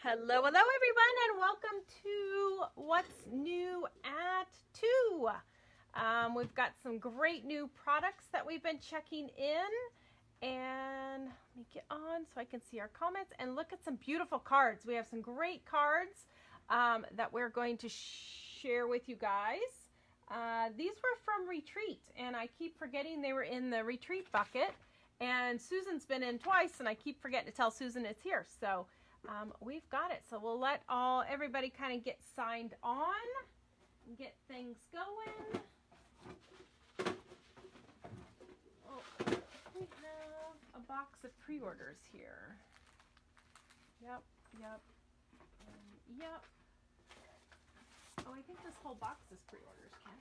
Hello, hello everyone, and welcome to What's New at 2. We've got some great new products that we've been checking in, and let me get on so I can see our comments and look at some beautiful cards. We have some great cards that we're going to share with you guys. These were from Retreat, and I keep forgetting they were in the Retreat bucket, and Susan's been in twice, and I keep forgetting to tell Susan it's here, so we've got it. So we'll let everybody kind of get signed on and get things going. Oh, we have a box of pre-orders here. Yep. Oh, I think this whole box is pre-orders, Ken.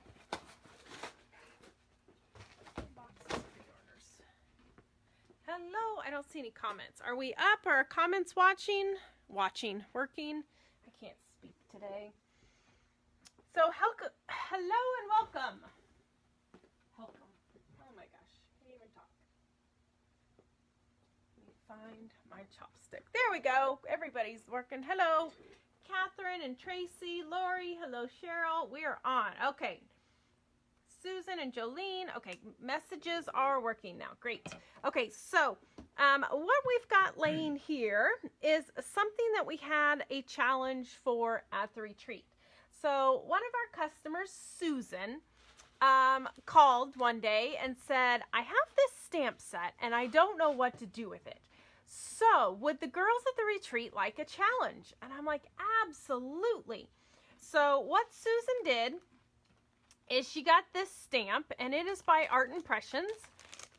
Box is pre-orders. Hello, I don't see any comments. Are we up? Are comments working? I can't speak today. So, hello and welcome. Welcome. Oh my gosh, can't even talk. Let me find my chopstick. There we go. Everybody's working. Hello, Catherine and Tracy, Lori. Hello, Cheryl. We are on. Okay. Susan and Jolene. Okay, messages are working now. Great. Okay, so what we've got laying here is something that we had a challenge for at the retreat. So one of our customers, Susan, called one day and said, I have this stamp set and I don't know what to do with it. So would the girls at the retreat like a challenge? And I'm like, absolutely. So what Susan did is she got this stamp, and it is by Art Impressions,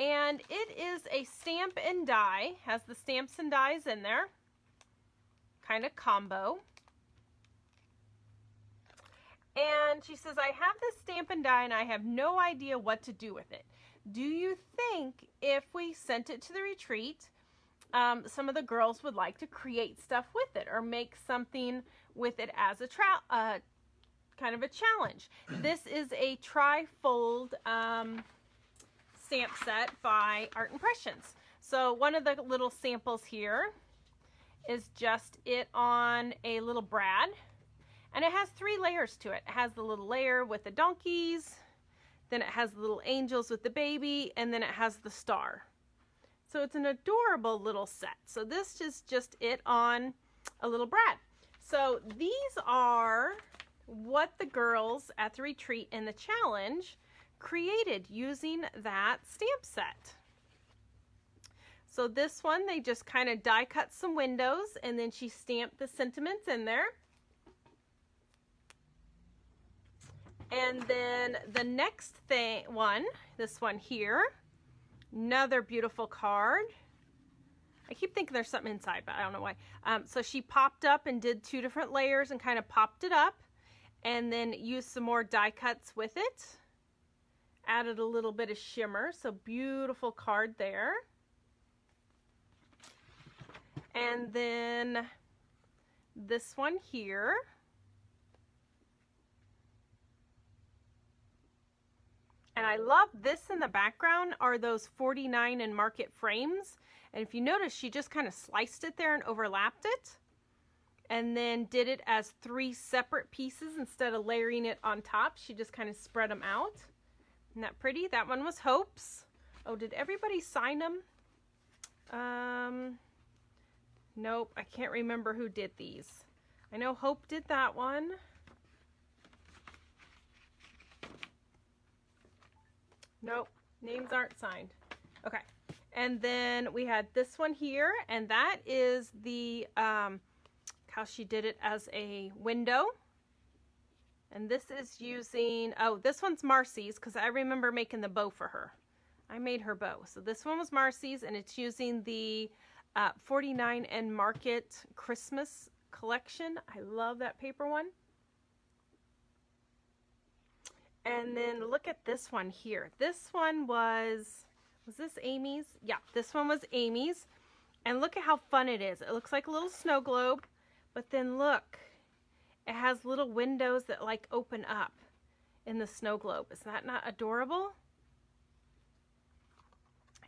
and it is a stamp and die, has the stamps and dies in there, kind of combo. And she says, I have this stamp and die and I have no idea what to do with it. Do you think if we sent it to the retreat, some of the girls would like to create stuff with it or make something with it as a kind of a challenge? This is a tri-fold stamp set by Art Impressions. So one of the little samples here is just it on a little brad, and it has 3 layers to it. It has the little layer with the donkeys, then it has the little angels with the baby, and then it has the star. So it's an adorable little set. So this is just it on a little brad. So these are what the girls at the retreat in the challenge created using that stamp set. So this one, they just kind of die cut some windows, and then she stamped the sentiments in there. And then the next this one here, another beautiful card. I keep thinking there's something inside, but I don't know why. So she popped up and did 2 different layers and kind of popped it up, and then used some more die cuts with it. Added a little bit of shimmer, so beautiful card there. And then this one here. And I love this in the background are those 49 and Market frames. And if you notice, she just kind of sliced it there and overlapped it, and then did it as 3 separate pieces instead of layering it on top. She just kind of spread them out. Isn't that pretty? That one was Hope's. Oh, did everybody sign them? Nope, I can't remember who did these. I know Hope did that one. Nope, names aren't signed. Okay, and then we had this one here, and that is the how she did it as a window. And this is using, oh, this one's Marcy's, because I remember making the bow for her. I made her bow. So this one was Marcy's, and it's using the 49 and Market Christmas collection. I love that paper one. And then look at this one here. This one was this Amy's? Yeah, this one was Amy's. And look at how fun it is. It looks like a little snow globe. But then look, it has little windows that like open up in the snow globe. Is that not adorable?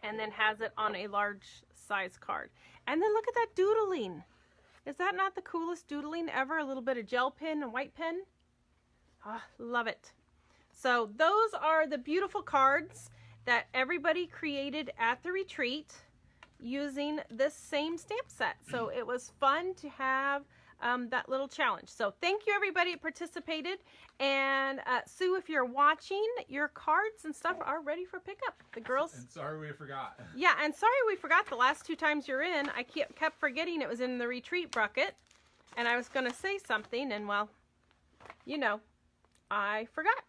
And then has it on a large size card. And then look at that doodling. Is that not the coolest doodling ever? A little bit of gel pen and white pen. Ah, love it. So those are the beautiful cards that everybody created at the retreat using this same stamp set. So it was fun to have that little challenge. So thank you everybody that participated. And Sue, if you're watching, your cards and stuff are ready for pickup. The girls. And sorry we forgot. Yeah, and sorry we forgot the last 2 times you're in. I kept forgetting it was in the retreat bucket. And I was going to say something, and well, you know, I forgot.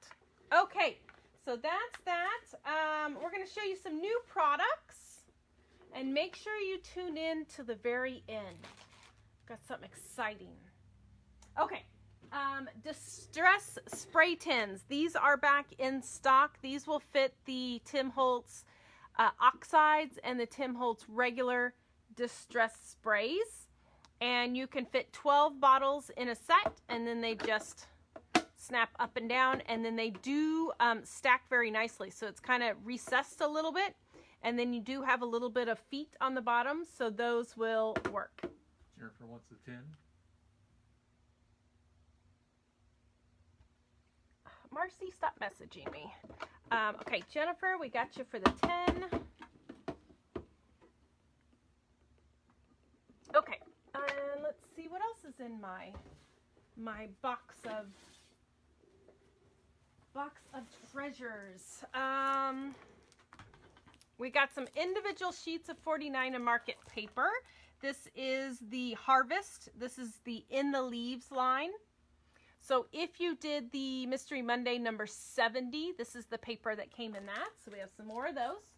Okay, so that's that. We're going to show you some new products. And make sure you tune in to the very end. Got something exciting. Okay, Distress Spray Tins. These are back in stock. These will fit the Tim Holtz Oxides and the Tim Holtz regular Distress Sprays. And you can fit 12 bottles in a set, and then they just snap up and down, and then they do stack very nicely. So it's kind of recessed a little bit. And then you do have a little bit of feet on the bottom, so those will work. Jennifer wants a 10. Marcy, stop messaging me. Okay, Jennifer, we got you for the 10. Okay, and let's see what else is in my box of treasures. We got some individual sheets of 49 and market paper. This is the Harvest. This is the In the Leaves line. So if you did the Mystery Monday number 70, this is the paper that came in that. So we have some more of those.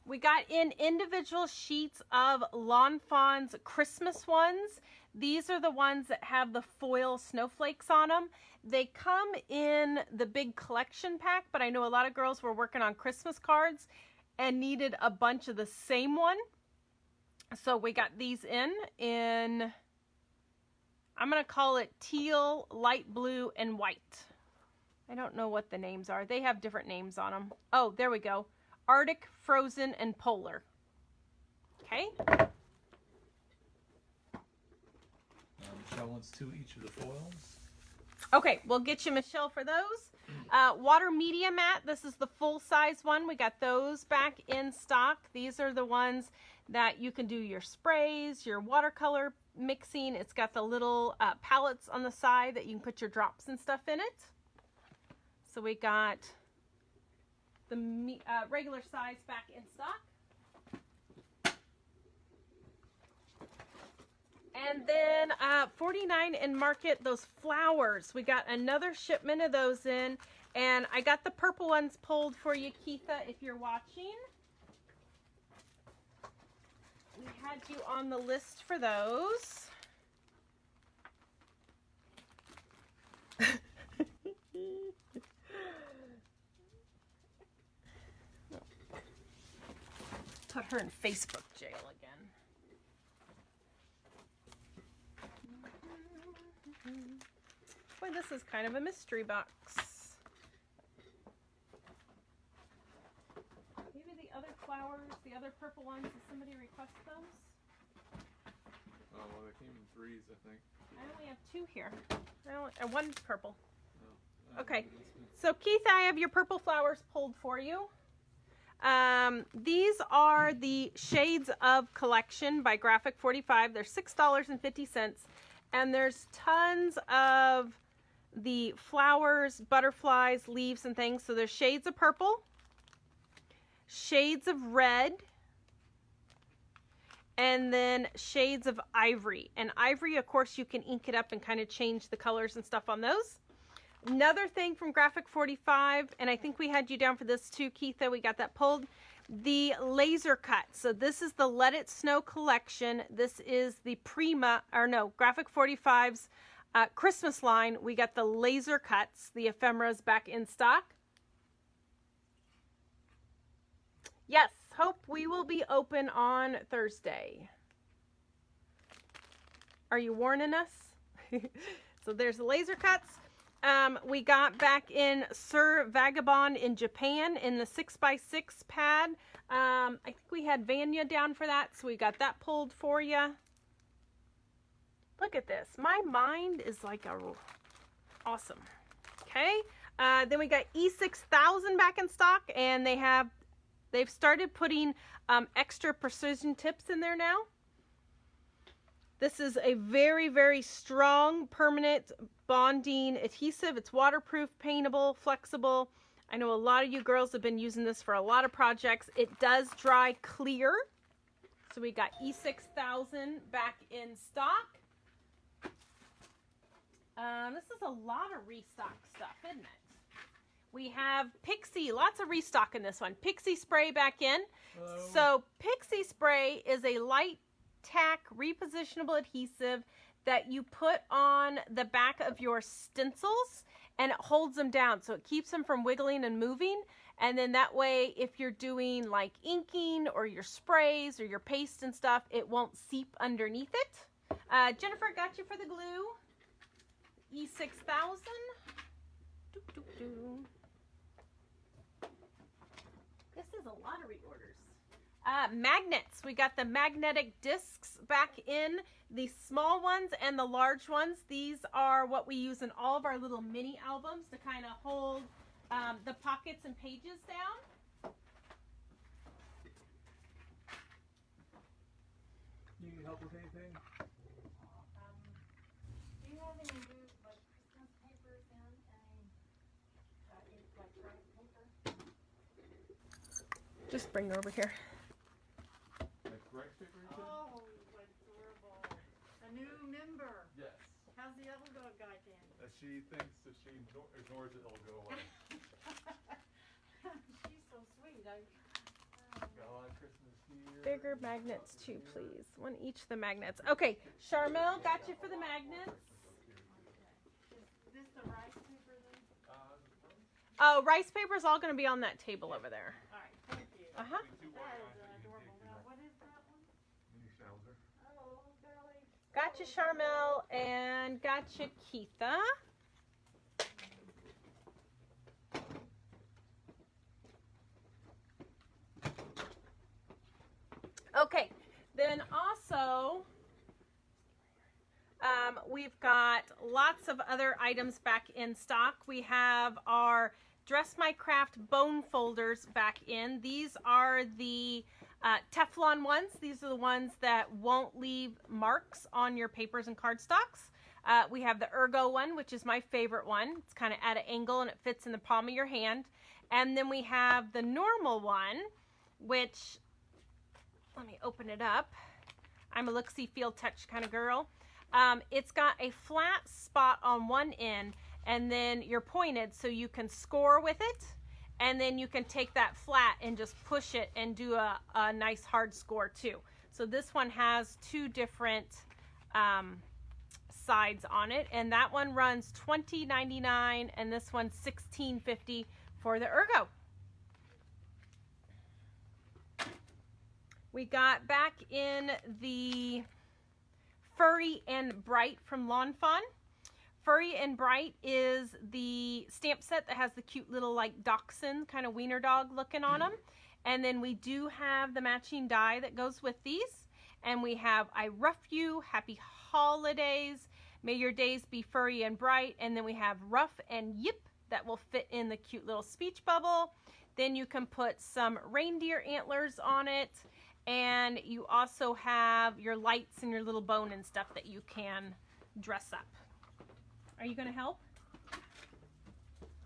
We got in individual sheets of Lawn Fawn's Christmas ones. These are the ones that have the foil snowflakes on them. They come in the big collection pack, but I know a lot of girls were working on Christmas cards and needed a bunch of the same one. So we got these in, I'm going to call it teal, light blue, and white. I don't know what the names are. They have different names on them. Oh, there we go. Arctic, Frozen, and Polar. Okay. Michelle wants 2 each of the foils. Okay, we'll get you Michelle for those. Water Media Mat, this is the full-size one. We got those back in stock. These are the ones that you can do your sprays, your watercolor mixing. It's got the little palettes on the side that you can put your drops and stuff in it. So we got the regular size back in stock. And then 49 and Market, those flowers. We got another shipment of those in. And I got the purple ones pulled for you, Keitha, if you're watching. We had you on the list for those. Put her in Facebook jail again. Boy, this is kind of a mystery box. Maybe the other flowers, the other purple ones, did somebody request those? Oh, well, they came in 3s, I think. I only have 2 here. One purple. Oh, okay, so Keith, I have your purple flowers pulled for you. These are the Shades of Collection by Graphic 45. They're $6.50. And there's tons of the flowers, butterflies, leaves, and things. So there's shades of purple, shades of red, and then shades of ivory. And ivory, of course, you can ink it up and kind of change the colors and stuff on those. Another thing from Graphic 45, and I think we had you down for this too, Keitha. We got that pulled. The laser cut. So this is the Let It Snow collection. This is the Graphic 45's Christmas line. We got the laser cuts, the ephemeras back in stock. Yes, Hope, we will be open on Thursday. Are you warning us? So there's the laser cuts. We got back in Sir Vagabond in Japan in the 6x6 pad. I think we had Vanya down for that, so we got that pulled for you. Look at this. My mind is like awesome. Okay. Then we got E6000 back in stock, and they've started putting extra precision tips in there now. This is a very, very strong permanent bonding adhesive. It's waterproof, paintable, flexible. I know a lot of you girls have been using this for a lot of projects. It does dry clear. So we got E6000 back in stock. This is a lot of restock stuff, isn't it? We have Pixie, lots of restock in this one. Pixie spray back in. Hello. So Pixie spray is a light tack repositionable adhesive that you put on the back of your stencils, and it holds them down. So it keeps them from wiggling and moving. And then that way, if you're doing like inking or your sprays or your paste and stuff, it won't seep underneath it. Jennifer got you for the glue. E6000. This is a lot of reorders. Magnets. We got the magnetic discs back in, the small ones and the large ones. These are what we use in all of our little mini albums to kind of hold the pockets and pages down. You need help with anything? Do you have any new, like, Christmas papers and any, like, rice paper? Just bring her over here. Like rice paper, you said? Oh, what adorable. A new member. Yes. How's the other guy doing? She thinks if she ignores it, it'll go away. She's so sweet. Got a lot of Christmas here. Bigger magnets too, please. One each of the magnets. Okay, Charmel got you for the magnets. Is this the rice paper then? Oh, rice paper is all going to be on that table over there. All right, thank you. Uh-huh. That is adorable. Now, what is that one? Oh, girly. Gotcha, Charmel, and gotcha, Keitha. Okay, then also, we've got lots of other items back in stock. We have our Dress My Craft bone folders back in. These are the Teflon ones. These are the ones that won't leave marks on your papers and cardstocks. We have the Ergo one, which is my favorite one. It's kind of at an angle and it fits in the palm of your hand. And then we have the normal one, which, let me open it up. I'm a look-see, feel, touch kind of girl. It's got a flat spot on one end, and then you're pointed so you can score with it, and then you can take that flat and just push it and do a nice hard score too. So this one has two different sides on it, and that one runs $20.99 and this one's $16.50 for the Ergo. We got back in the Furry and Bright from Lawn Fawn. Furry and Bright is the stamp set that has the cute little like dachshund kind of wiener dog looking on them. And then we do have the matching die that goes with these. And we have I Rough You, Happy Holidays, May Your Days Be Furry and Bright. And then we have Rough and Yip that will fit in the cute little speech bubble. Then you can put some reindeer antlers on it. And you also have your lights and your little bone and stuff that you can dress up. Are you going to help?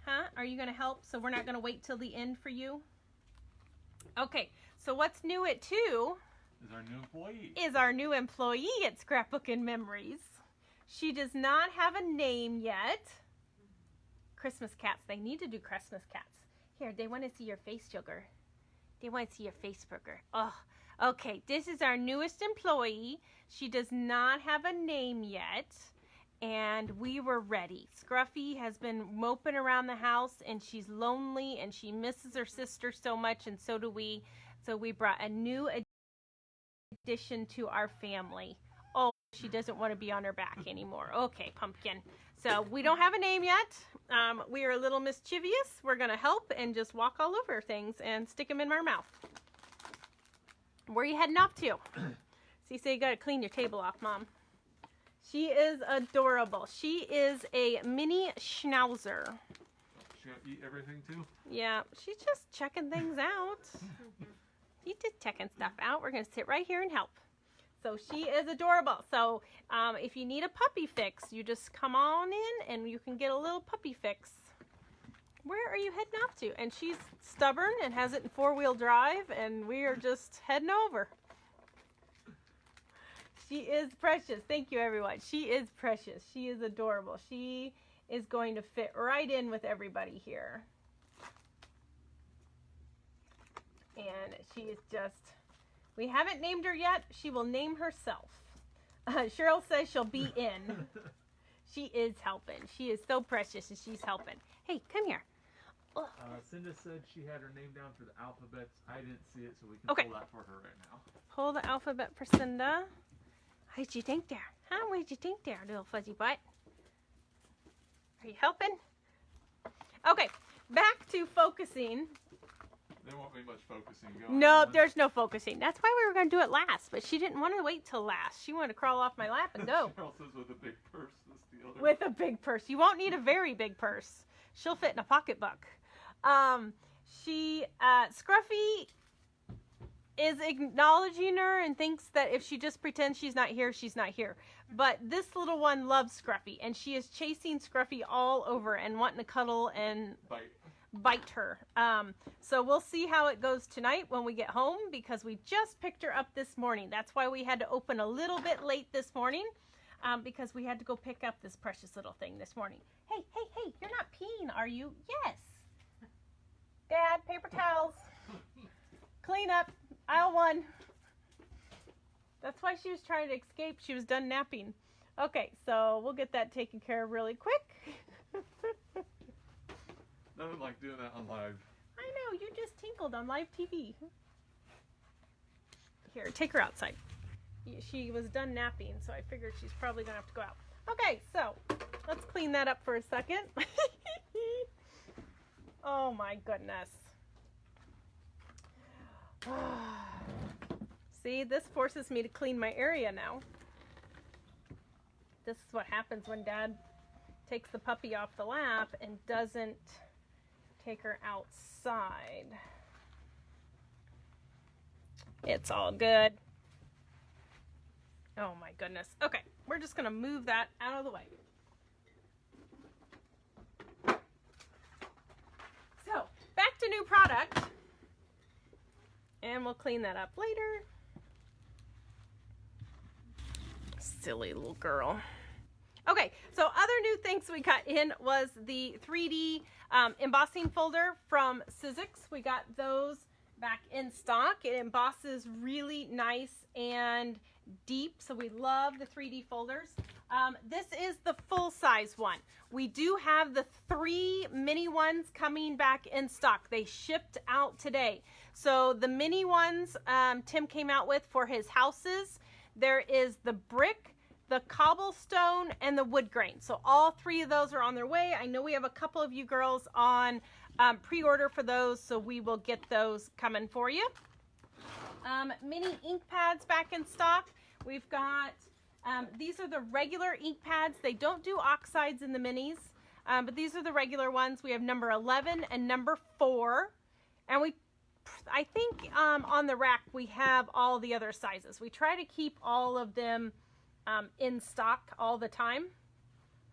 Huh? Are you going to help? So we're not going to wait till the end for you? Okay, so what's new at 2 Is our new employee. is our new employee at Scrapbook and Memories. She does not have a name yet. Christmas cats. They need to do Christmas cats. Here, they want to see your face, sugar. They want to see your face, burger. Oh, okay. This is our newest employee. She does not have a name yet. And we were ready. Scruffy has been moping around the house and she's lonely and she misses her sister so much, and so do we. So we brought a new addition to our family. Oh, she doesn't want to be on her back anymore. Okay, Pumpkin. So we don't have a name yet. We are a little mischievous. We're going to help and just walk all over things and stick them in our mouth. Where are you heading off to? So you say you got to clean your table off, Mom. She is adorable. She is a mini schnauzer. She gonna eat everything too? Yeah, she's just checking things out. She's just checking stuff out. We're going to sit right here and help. So she is adorable. So if you need a puppy fix, you just come on in and you can get a little puppy fix. Where are you heading off to? And she's stubborn and has it in 4-wheel drive, and we are just heading over. She is precious. Thank you, everyone. She is precious. She is adorable. She is going to fit right in with everybody here. And she is just, we haven't named her yet. She will name herself. Cheryl says she'll be in. She is helping. She is so precious and she's helping. Hey, come here. Cinda said she had her name down for the alphabets. I didn't see it, so we can Okay. pull that for her right now. Pull the alphabet for Cinda. What'd you think there? Huh? What'd you think there, little fuzzy butt? Are you helping? Okay, back to focusing. There won't be much focusing going No, on. there's no focusing. That's why we were going to do it last, but she didn't want to wait till last. She wanted to crawl off my lap and go. Cheryl says with a big purse to steal her. With a big purse. You won't need a very big purse. She'll fit in a pocketbook. Scruffy is acknowledging her and thinks that if she just pretends she's not here, she's not here. But this little one loves Scruffy, and she is chasing Scruffy all over and wanting to cuddle and bite her. So we'll see how it goes tonight when we get home, because we just picked her up this morning. That's why we had to open a little bit late this morning, because we had to go pick up this precious little thing this morning. Hey, hey, hey, you're not peeing, are you? Yes. Dad, paper towels. Clean up. Aisle 1. That's why she was trying to escape. She was done napping. Okay, so we'll get that taken care of really quick. Nothing like doing that on live. I know, you just tinkled on live TV. Here, take her outside. She was done napping, so I figured she's probably going to have to go out. Okay, so let's clean that up for a second. Oh my goodness. See, this forces me to clean my area now. This is what happens when Dad takes the puppy off the lap and doesn't take her outside. It's all good. Oh my goodness. Okay, we're just gonna move that out of the way. So, back to new product. And we'll clean that up later. Silly little girl. Okay, so other new things we got in was the 3D embossing folder from Sizzix. We got those back in stock. It embosses really nice and deep, so we love the 3D folders. This is the full-size one. We do have the 3 mini ones coming back in stock. They shipped out today. So the mini ones Tim came out with for his houses. There is the brick, the cobblestone, and the wood grain. So all 3 of those are on their way. I know we have a couple of you girls on pre-order for those, so we will get those coming for you. Mini ink pads back in stock. We've got, these are the regular ink pads. They don't do oxides in the minis, but these are the regular ones. We have number 11 and number 4. And I think on the rack we have all the other sizes. We try to keep all of them in stock all the time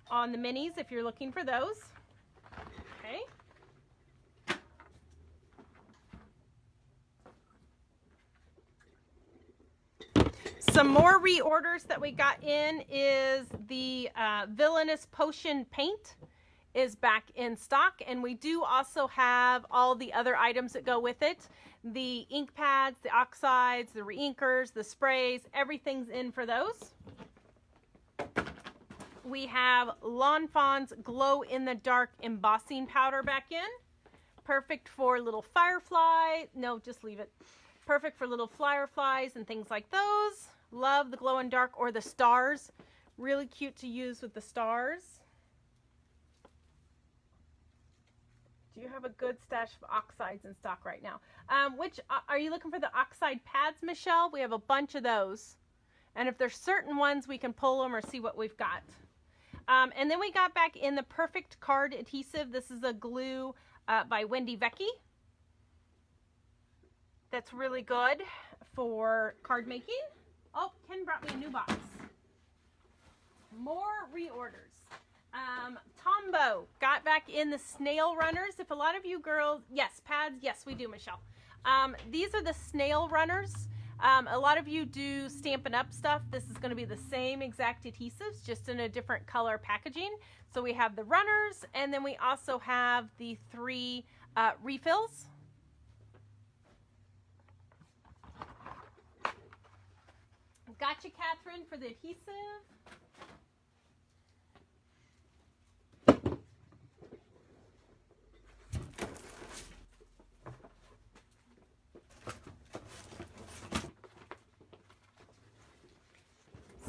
on the minis if you're looking for those. Okay. Some more reorders that we got in is the Villainous Potion paint is back in stock, and we do also have all the other items that go with it. The ink pads, the oxides, the reinkers, the sprays, everything's in for those. We have Lawn Fawn's Glow in the Dark embossing powder back in. Perfect for little firefly. No, just leave it. Perfect for little fireflies and things like those. Love the glow in dark or the stars. Really cute to use with the stars. Do you have a good stash of oxides in stock right now? Which are you looking for, the oxide pads, Michelle? We have a bunch of those. And if there's certain ones, we can pull them or see what we've got. And then we got back in the Perfect Card Adhesive. This is a glue by Wendy Vecchi. That's really good for card making. Oh, Ken brought me a new box. More reorders. Tombow got back in the snail runners. If a lot of you girls, yes, pads, yes, we do, Michelle. These are the snail runners. A lot of you do Stampin' Up! Stuff. This is going to be the same exact adhesives, just in a different color packaging. So we have the runners, and then we also have the 3 refills. Gotcha, Catherine, for the adhesive.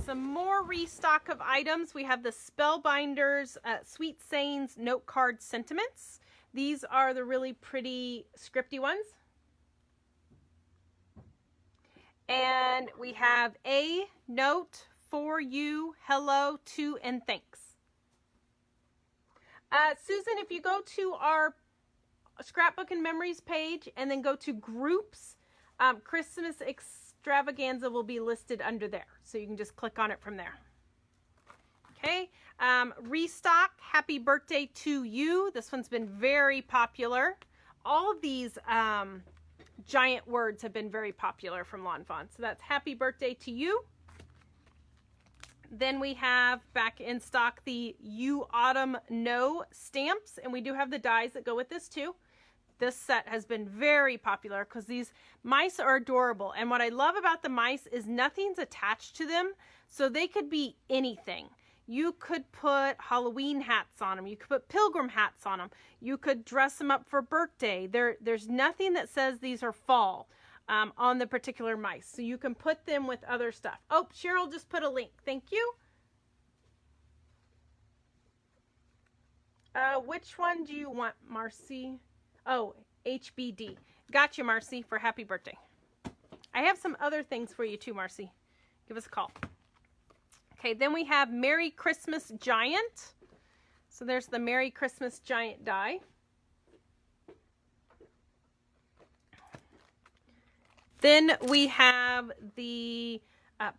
Some more restock of items. We have the Spellbinders Sweet Sayings Note Card Sentiments. These are the really pretty scripty ones. And we have a note for you, hello, to, and thanks. Susan, if you go to our Scrapbook and Memories page and then go to groups, Christmas Extravaganza will be listed under there. So you can just click on it from there. Okay. Restock, Happy Birthday to You. This one's been very popular. All of these giant words have been very popular from Lawn Fawn. So that's Happy Birthday to You. Then we have back in stock the You Autumn Know stamps. And we do have the dies that go with this too. This set has been very popular because these mice are adorable. And what I love about the mice is nothing's attached to them. So they could be anything. You could put Halloween hats on them. You could put pilgrim hats on them. You could dress them up for birthday. There's nothing that says these are fall on the particular mice. So you can put them with other stuff. Oh, Cheryl just put a link. Thank you. Which one do you want, Marcy? Oh, HBD. Got you, Marcy, for happy birthday. I have some other things for you too, Marcy. Give us a call. Okay, then we have Merry Christmas Giant. So there's the Merry Christmas Giant die. Then we have the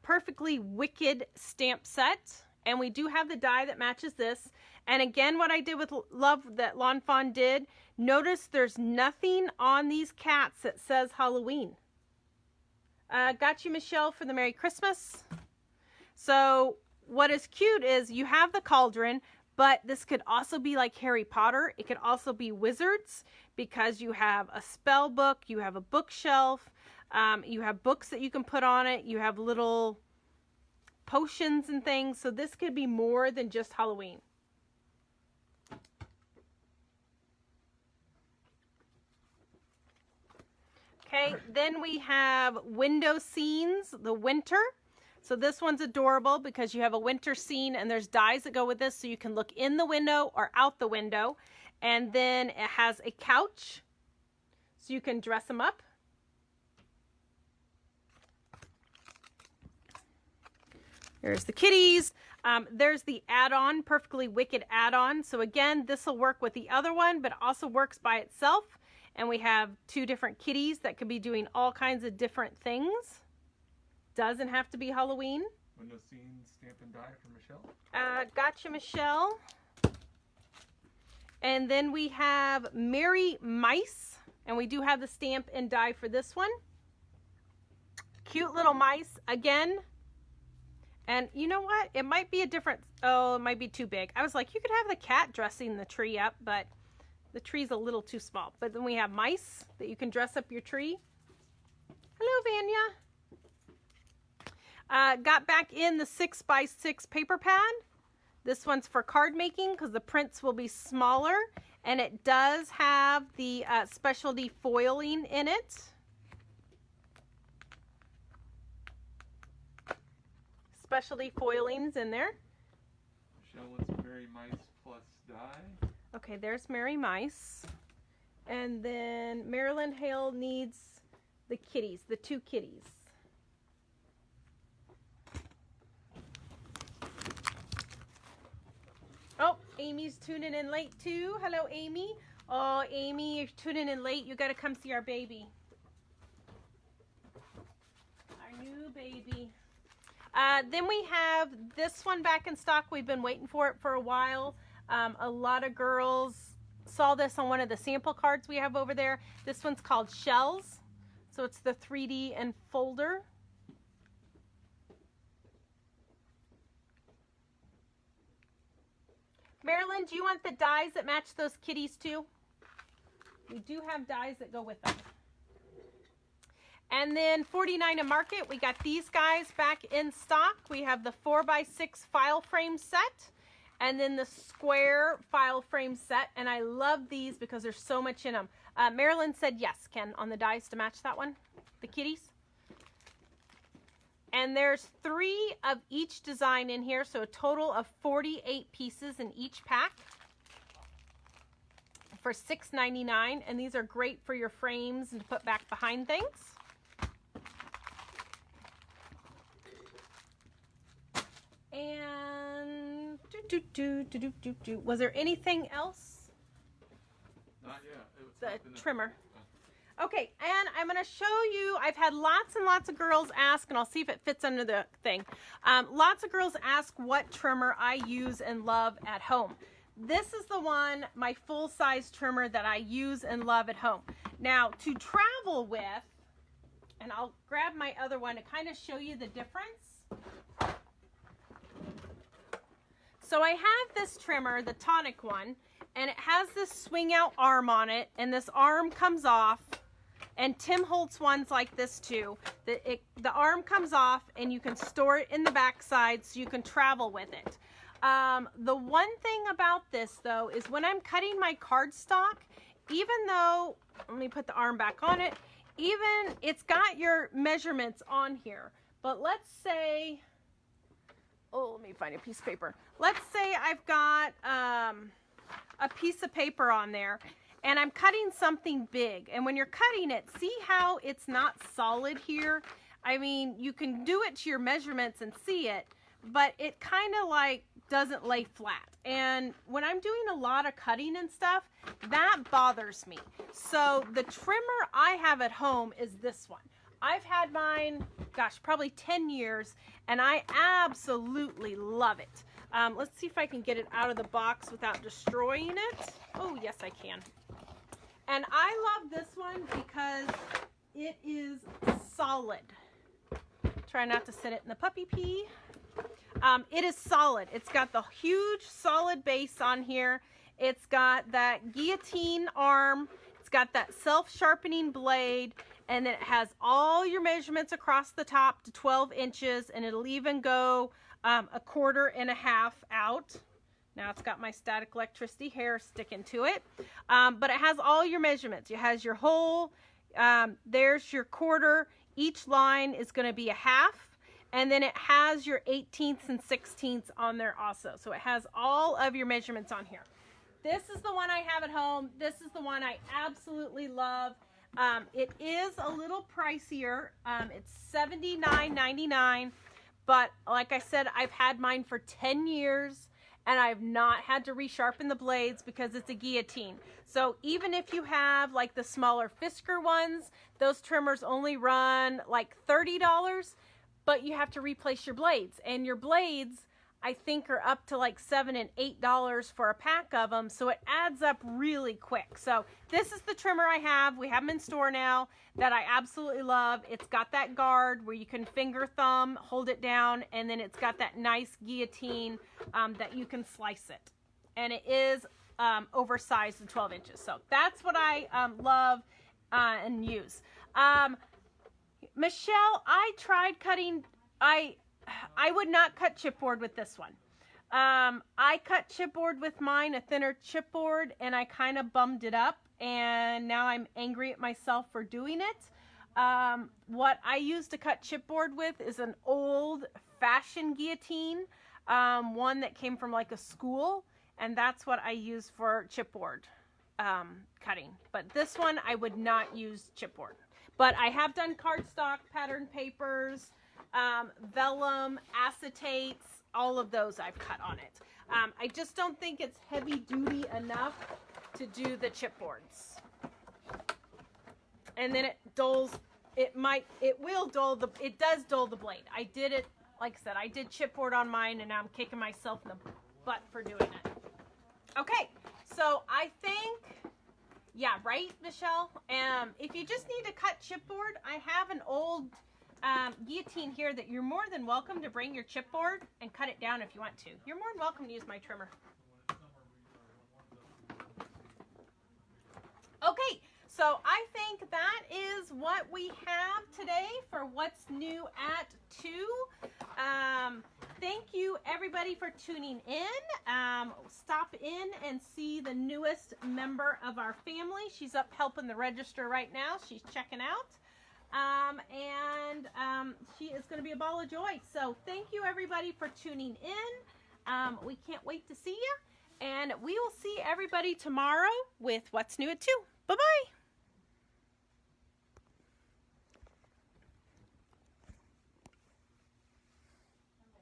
Perfectly Wicked stamp set. And we do have the die that matches this. And again, what I did with love that Lawn Fawn did, notice there's nothing on these cats that says Halloween. Got you, Michelle, for the Merry Christmas. So what is cute is you have the cauldron, but this could also be like Harry Potter. It could also be wizards because you have a spell book, you have a bookshelf, you have books that you can put on it, you have little potions and things. So this could be more than just Halloween. Okay, then we have window scenes, the winter. So this one's adorable because you have a winter scene and there's dies that go with this so you can look in the window or out the window. And then it has a couch so you can dress them up. There's the kitties. There's the add-on, Perfectly Wicked add-on. So again, this will work with the other one, but also works by itself. And we have 2 different kitties that could be doing all kinds of different things. Doesn't have to be Halloween. Window scene, stamp and die for Michelle. Gotcha, Michelle. And then we have Merry Mice. And we do have the stamp and die for this one. Cute little mice. Again. And you know what? It might be a different... Oh, it might be too big. I was like, you could have the cat dressing the tree up, but the tree's a little too small. But then we have mice that you can dress up your tree. Hello, Vanya. Got back in the 6x6 paper pad. This one's for card making because the prints will be smaller. And it does have the specialty foiling in it. Specialty foilings in there. Michelle wants Merry Mice plus die. Okay, there's Merry Mice. And then Marilyn Hale needs the kitties, the 2 kitties. Amy's tuning in late too. Hello, Amy. Oh, Amy, you're tuning in late. You got to come see our baby. Our new baby. Then we have this one back in stock. We've been waiting for it for a while. A lot of girls saw this on one of the sample cards we have over there. This one's called Shells. So it's the 3D and folder. Marilyn, do you want the dies that match those kitties too? We do have dies that go with them. And then 49 to Market, we got these guys back in stock. We have the 4x6 file frame set and then the square file frame set. And I love these because there's so much in them. Marilyn said yes, Ken, on the dies to match that one, the kitties. And there's 3 of each design in here, so a total of 48 pieces in each pack for $6.99. And these are great for your frames and to put back behind things. And was there anything else? Not yet. It was The something that- trimmer. Okay, and I'm going to show you, I've had lots and lots of girls ask, and I'll see if it fits under the thing. Lots of girls ask what trimmer I use and love at home. This is the one, my full-size trimmer that I use and love at home. Now, to travel with, and I'll grab my other one to kind of show you the difference. So I have this trimmer, the tonic one, and it has this swing out arm on it, and this arm comes off. And Tim Holtz one's like this too. The arm comes off and you can store it in the backside so you can travel with it. The one thing about this though is when I'm cutting my cardstock, even though, let me put the arm back on it, even it's got your measurements on here. But let's say, oh, let me find a piece of paper. Let's say I've got a piece of paper on there. And I'm cutting something big. And when you're cutting it, see how it's not solid here? I mean, you can do it to your measurements and see it, but it kind of like doesn't lay flat. And when I'm doing a lot of cutting and stuff, that bothers me. So the trimmer I have at home is this one. I've had mine, gosh, probably 10 years, and I absolutely love it. Let's see if I can get it out of the box without destroying it. Oh, yes, I can. And I love this one because it is solid. Try not to sit it in the puppy pee. It is solid. It's got the huge solid base on here. It's got that guillotine arm. It's got that self-sharpening blade. And then it has all your measurements across the top to 12 inches. And it'll even go 1.25 inches out. Now it's got my static electricity hair sticking to it. But it has all your measurements. It has your whole, there's your quarter. Each line is going to be a half. And then it has your 18ths and 16ths on there also. So it has all of your measurements on here. This is the one I have at home. This is the one I absolutely love. It is a little pricier. It's $79.99. But like I said, I've had mine for 10 years. And I've not had to resharpen the blades because it's a guillotine. So even if you have like the smaller Fisker ones, those trimmers only run like $30, but you have to replace your blades. And your blades, I think, are up to like $7 and $8 for a pack of them. So it adds up really quick. So this is the trimmer I have. We have them in store now that I absolutely love. It's got that guard where you can finger thumb, hold it down, and then it's got that nice guillotine that you can slice it. And it is oversized to 12 inches. So that's what I love and use. Michelle, I tried cutting, I would not cut chipboard with this one. I cut chipboard with mine, a thinner chipboard, and I kind of bummed it up. And now I'm angry at myself for doing it. What I use to cut chipboard with is an old-fashioned guillotine, one that came from like a school, and that's what I use for chipboard cutting. But this one, I would not use chipboard. But I have done cardstock, pattern papers, vellum, acetates, all of those I've cut on it. I just don't think it's heavy duty enough to do the chipboards. And then it does dull the blade. I did it, like I said, I did chipboard on mine, and now I'm kicking myself in the butt for doing it. Okay, so I think, yeah, right, Michelle? If you just need to cut chipboard, I have an old guillotine here that you're more than welcome to bring your chipboard and cut it down if you want to. You're more than welcome to use my trimmer. Okay, so I think that is what we have today for What's New at 2. Thank you, everybody, for tuning in. Stop in and see the newest member of our family. She's up helping the register right now. She's checking out. She is going to be a ball of joy. So thank you, everybody, for tuning in. We can't wait to see you. And we will see everybody tomorrow with What's New at 2. Bye-bye.